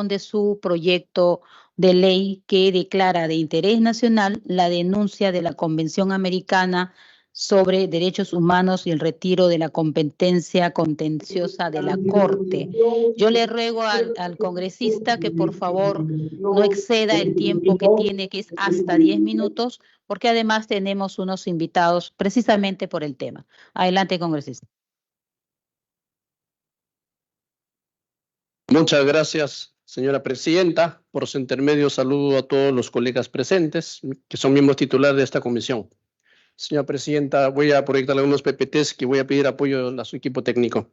de su proyecto de ley que declara de interés nacional la denuncia de la Convención Americana sobre Derechos Humanos y el retiro de la competencia contenciosa de la Corte. Yo le ruego al congresista que por favor no exceda el tiempo que tiene, que es hasta 10 minutos, porque además tenemos unos invitados precisamente por el tema. Adelante, congresista. Muchas gracias, señora presidenta. Por su intermedio, saludo a todos los colegas presentes, que son miembros titulares de esta comisión. Señora presidenta, voy a proyectar algunos PPTs que voy a pedir apoyo a su equipo técnico.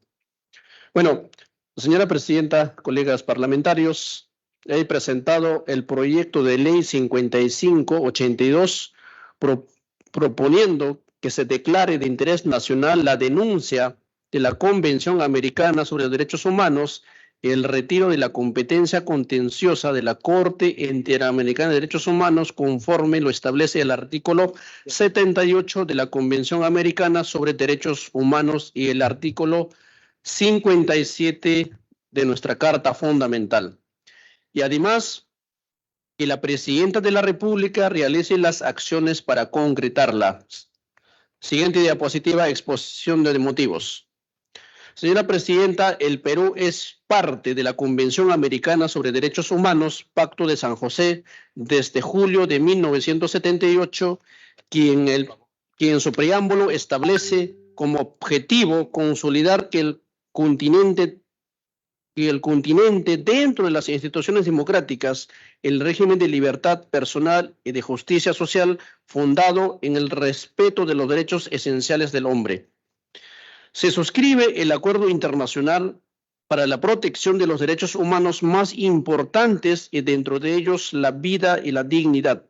Bueno, señora presidenta, colegas parlamentarios, he presentado el proyecto de ley 5582 proponiendo que se declare de interés nacional la denuncia de la Convención Americana sobre los Derechos Humanos, el retiro de la competencia contenciosa de la Corte Interamericana de Derechos Humanos conforme lo establece el artículo 78 de la Convención Americana sobre Derechos Humanos y el artículo 57 de nuestra Carta Fundamental. Y además, que la Presidenta de la República realice las acciones para concretarla. Siguiente diapositiva, exposición de motivos. Señora Presidenta, el Perú es parte de la Convención Americana sobre Derechos Humanos, Pacto de San José, desde julio de 1978, quien en su preámbulo establece como objetivo consolidar que el continente dentro de las instituciones democráticas, el régimen de libertad personal y de justicia social fundado en el respeto de los derechos esenciales del hombre. Se suscribe el acuerdo internacional para la protección de los derechos humanos más importantes y dentro de ellos la vida y la dignidad.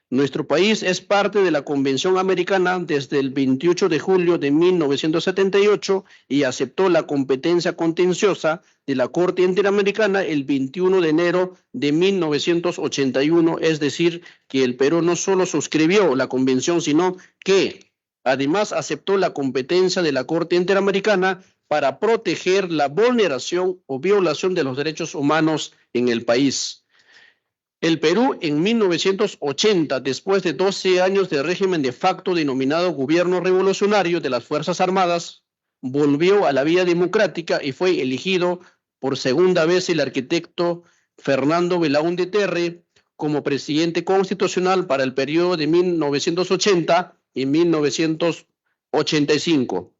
Nuestro país es parte de la Convención Americana desde el 28 de julio de 1978 y aceptó la competencia contenciosa de la Corte Interamericana el 21 de enero de 1981, es decir, que el Perú no solo suscribió la convención, sino que además aceptó la competencia de la Corte Interamericana para proteger la vulneración o violación de los derechos humanos en el país. El Perú en 1980, después de 12 años de régimen de facto denominado Gobierno Revolucionario de las Fuerzas Armadas, volvió a la vía democrática y fue elegido por segunda vez el arquitecto Fernando Belaúnde Terry como presidente constitucional para el periodo de 1980 y 1985.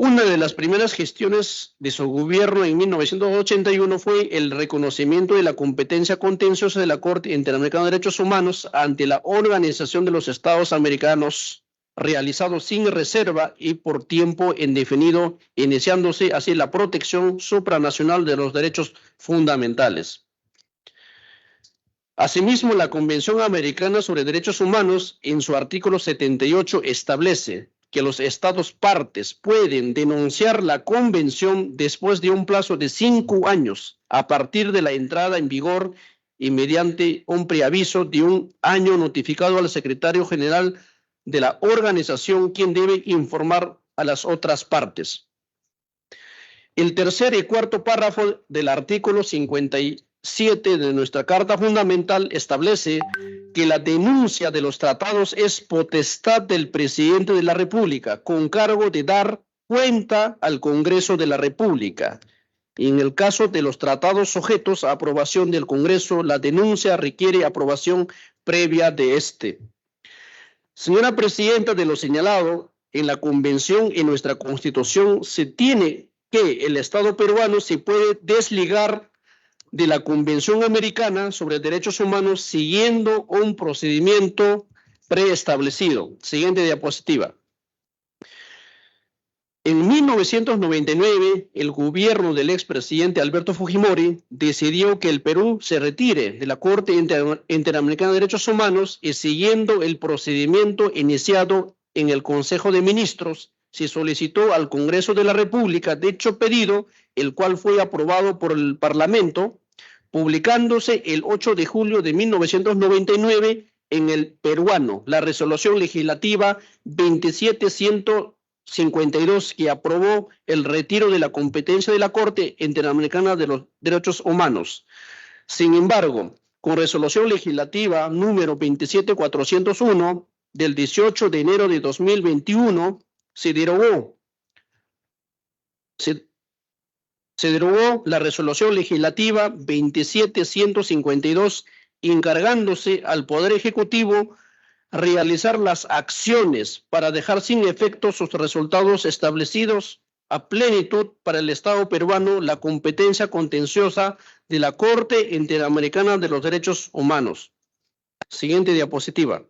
Una de las primeras gestiones de su gobierno en 1981 fue el reconocimiento de la competencia contenciosa de la Corte Interamericana de Derechos Humanos ante la Organización de los Estados Americanos, realizado sin reserva y por tiempo indefinido, iniciándose así la protección supranacional de los derechos fundamentales. Asimismo, la Convención Americana sobre Derechos Humanos, en su artículo 78, establece que los estados partes pueden denunciar la convención después de un plazo de 5 años a partir de la entrada en vigor y mediante un preaviso de 1 año notificado al secretario general de la organización, quien debe informar a las otras partes. El tercer y cuarto párrafo del artículo 57 de nuestra Carta Fundamental establece que la denuncia de los tratados es potestad del presidente de la República, con cargo de dar cuenta al Congreso de la República. Y en el caso de los tratados sujetos a aprobación del Congreso, la denuncia requiere aprobación previa de este. Señora Presidenta, de lo señalado, en la Convención y en nuestra Constitución se tiene que el Estado peruano se puede desligar de la Convención Americana sobre Derechos Humanos siguiendo un procedimiento preestablecido. Siguiente diapositiva. En 1999, el gobierno del expresidente Alberto Fujimori decidió que el Perú se retire de la Corte Interamericana de Derechos Humanos y siguiendo el procedimiento iniciado en el Consejo de Ministros, se solicitó al Congreso de la República dicho pedido, el cual fue aprobado por el Parlamento, publicándose el 8 de julio de 1999 en el peruano, la resolución legislativa 27105 52, que aprobó el retiro de la competencia de la Corte Interamericana de los Derechos Humanos. Sin embargo, con resolución legislativa número 27401 del 18 de enero de 2021, se derogó la resolución legislativa 27152, encargándose al Poder Ejecutivo realizar las acciones para dejar sin efecto sus resultados establecidos a plenitud para el Estado peruano la competencia contenciosa de la Corte Interamericana de los Derechos Humanos. Siguiente diapositiva.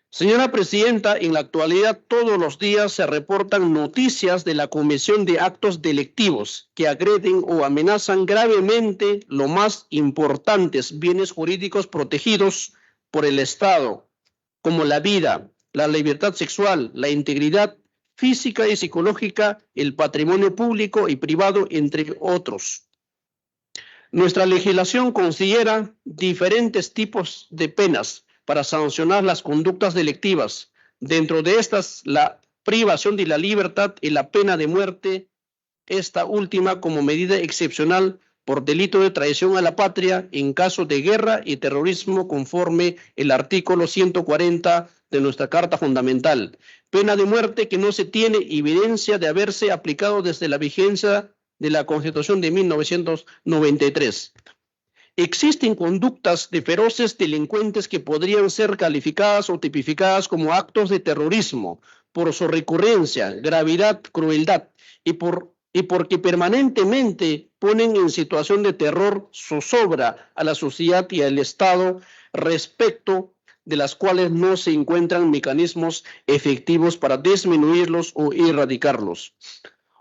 Señora Presidenta, en la actualidad todos los días se reportan noticias de la comisión de actos delictivos que agreden o amenazan gravemente los más importantes bienes jurídicos protegidos por el Estado, como la vida, la libertad sexual, la integridad física y psicológica, el patrimonio público y privado, entre otros. Nuestra legislación considera diferentes tipos de penas para sancionar las conductas delictivas. Dentro de estas, la privación de la libertad y la pena de muerte, esta última como medida excepcional por delito de traición a la patria en caso de guerra y terrorismo, conforme el artículo 140 de nuestra Carta Fundamental. Pena de muerte que no se tiene evidencia de haberse aplicado desde la vigencia de la Constitución de 1993. Existen conductas de feroces delincuentes que podrían ser calificadas o tipificadas como actos de terrorismo por su recurrencia, gravedad, crueldad y porque permanentemente ponen en situación de terror zozobra a la sociedad y al Estado, respecto de las cuales no se encuentran mecanismos efectivos para disminuirlos o erradicarlos.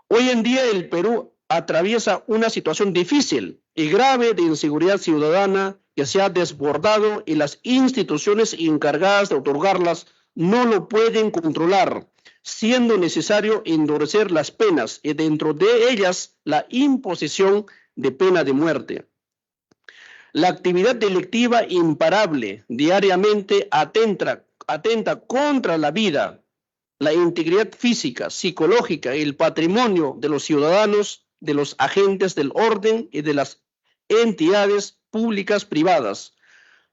Hoy en día el Perú atraviesa una situación difícil y grave de inseguridad ciudadana que se ha desbordado y las instituciones encargadas de otorgarlas no lo pueden controlar, siendo necesario endurecer las penas y dentro de ellas la imposición de pena de muerte. La actividad delictiva imparable diariamente atenta contra la vida, la integridad física, psicológica y el patrimonio de los ciudadanos, de los agentes del orden y de las entidades públicas privadas.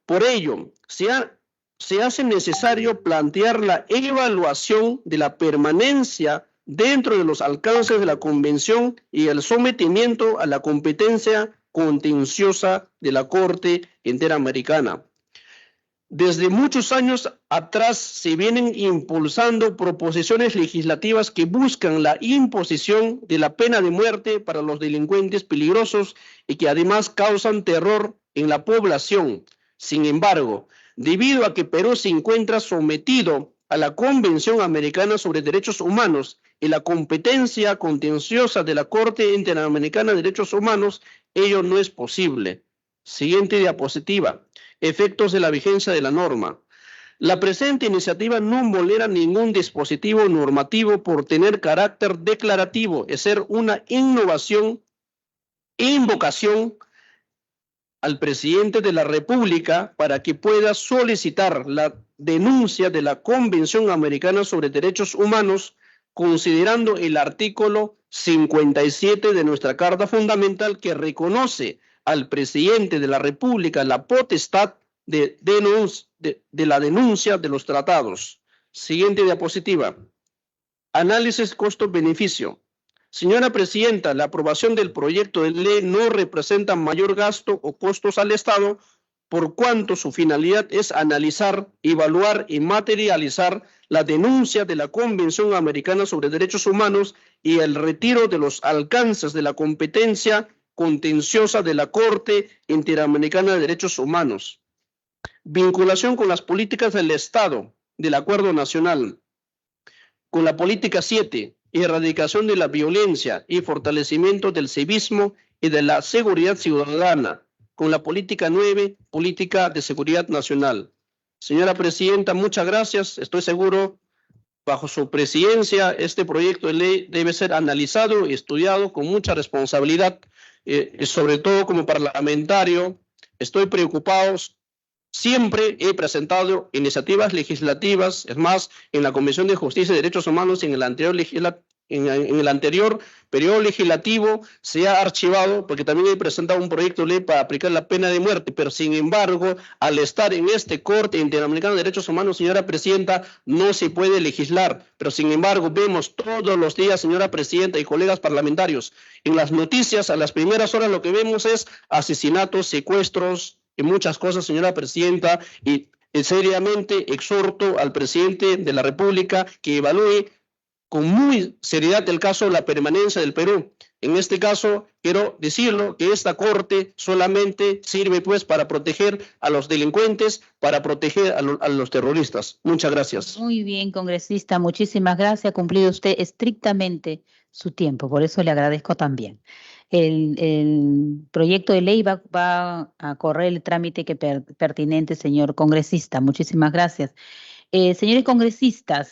Por ello, se hace necesario plantear la evaluación de la permanencia dentro de los alcances de la Convención y el sometimiento a la competencia contenciosa de la Corte Interamericana. Desde muchos años atrás se vienen impulsando proposiciones legislativas que buscan la imposición de la pena de muerte para los delincuentes peligrosos y que además causan terror en la población. Sin embargo, debido a que Perú se encuentra sometido a la Convención Americana sobre Derechos Humanos y la competencia contenciosa de la Corte Interamericana de Derechos Humanos, ello no es posible. Siguiente diapositiva. Efectos de la vigencia de la norma. La presente iniciativa no vulnera ningún dispositivo normativo por tener carácter declarativo y ser una innovación e invocación al presidente de la República para que pueda solicitar la denuncia de la Convención Americana sobre Derechos Humanos, considerando el artículo 57 de nuestra Carta Fundamental, que reconoce al presidente de la República la potestad de la denuncia de los tratados. Siguiente diapositiva. Análisis costo-beneficio. Señora Presidenta, la aprobación del proyecto de ley no representa mayor gasto o costos al Estado, por cuanto su finalidad es analizar, evaluar y materializar la denuncia de la Convención Americana sobre Derechos Humanos y el retiro de los alcances de la competencia contenciosa de la Corte Interamericana de Derechos Humanos. Vinculación con las políticas del Estado del Acuerdo Nacional. Con la política 7, erradicación de la violencia y fortalecimiento del civismo y de la seguridad ciudadana. Con la política 9, política de seguridad nacional. Señora Presidenta, muchas gracias. Estoy seguro, bajo su presidencia, este proyecto de ley debe ser analizado y estudiado con mucha responsabilidad, sobre todo como parlamentario. Estoy preocupado Siempre he presentado iniciativas legislativas, es más, en la Comisión de Justicia y Derechos Humanos en el anterior periodo legislativo se ha archivado porque también he presentado un proyecto de ley para aplicar la pena de muerte, pero sin embargo, al estar en este Corte Interamericano de Derechos Humanos, señora Presidenta, no se puede legislar, pero sin embargo vemos todos los días, señora Presidenta y colegas parlamentarios, en las noticias a las primeras horas lo que vemos es asesinatos, secuestros, y muchas cosas, señora Presidenta, y seriamente exhorto al presidente de la República que evalúe con muy seriedad el caso de la permanencia del Perú. En este caso, quiero decirlo, que esta Corte solamente sirve pues para proteger a los delincuentes, para proteger a los terroristas. Muchas gracias. Muy bien, congresista, muchísimas gracias. Ha cumplido usted estrictamente su tiempo, por eso le agradezco también. El proyecto de ley va a correr el trámite pertinente, señor congresista. Muchísimas gracias. Señores congresistas,